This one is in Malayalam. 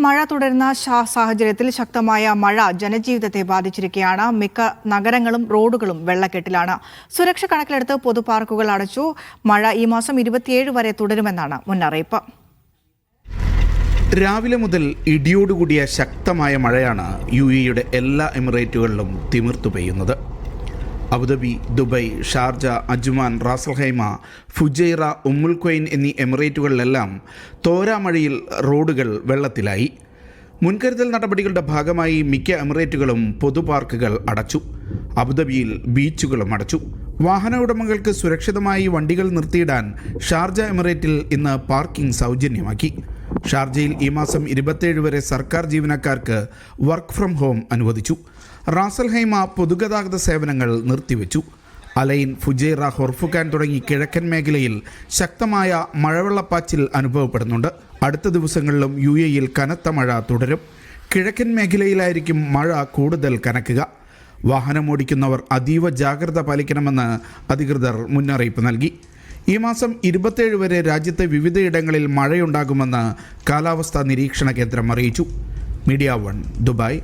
മഴ തുടരുന്ന സാഹചര്യത്തിൽ ശക്തമായ മഴ ജനജീവിതത്തെ ബാധിച്ചിരിക്കുകയാണ്. മിക്ക നഗരങ്ങളും റോഡുകളും വെള്ളക്കെട്ടിലാണ്. സുരക്ഷ കണക്കിലെടുത്ത് പൊതുപാർക്കുകൾ അടച്ചു. മഴ ഈ മാസം 27 വരെ തുടരുമെന്നാണ് മുന്നറിയിപ്പ്. രാവിലെ മുതൽ ഇടിയോടുകൂടിയ ശക്തമായ മഴയാണ് UAEയുടെ എല്ലാ എമിറേറ്റുകളിലും തിമിർത്തു പെയ്യുന്നത്. Abu Dhabi, Dubai, Sharjah, Ajman, Ras al Khaimah, Fujairah, ഉമ്മുൽ ഖുവൈൻ എന്നീ എമിറേറ്റുകളിലെല്ലാം തോരാമഴയിൽ റോഡുകൾ വെള്ളത്തിലായി. മുൻകരുതൽ നടപടികളുടെ ഭാഗമായി മിക്ക എമിറേറ്റുകളും പൊതുപാർക്കുകൾ അടച്ചു. അബുദാബിയിൽ ബീച്ചുകളും അടച്ചു. വാഹന ഉടമകൾക്ക് സുരക്ഷിതമായി വണ്ടികൾ നിർത്തിയിടാൻ ഷാർജ എമിറേറ്റിൽ ഇന്ന് പാർക്കിംഗ് സൗജന്യമാക്കി. ഷാർജയിൽ ഈ മാസം 27 വരെ സർക്കാർ ജീവനക്കാർക്ക് വർക്ക് ഫ്രം ഹോം അനുവദിച്ചു. റാസൽ ഖൈമ പൊതുഗതാഗത സേവനങ്ങൾ നിർത്തിവെച്ചു. അലൈൻ, ഫുജൈറ, ഹൊർഫുഖാൻ തുടങ്ങി കിഴക്കൻ മേഖലയിൽ ശക്തമായ മഴവെള്ളപ്പാച്ചിൽ അനുഭവപ്പെടുന്നുണ്ട്. അടുത്ത ദിവസങ്ങളിലും UAEയിൽ കനത്ത മഴ തുടരും. കിഴക്കൻ മേഖലയിലായിരിക്കും മഴ കൂടുതൽ കനക്കുക. വാഹനമോടിക്കുന്നവർ അതീവ ജാഗ്രത പാലിക്കണമെന്ന് അധികൃതർ മുന്നറിയിപ്പ് നൽകി. ഈ മാസം 27 വരെ രാജ്യത്തെ വിവിധയിടങ്ങളിൽ മഴയുണ്ടാകുമെന്ന് കാലാവസ്ഥാ നിരീക്ഷണ കേന്ദ്രം അറിയിച്ചു. Media 1, Dubai.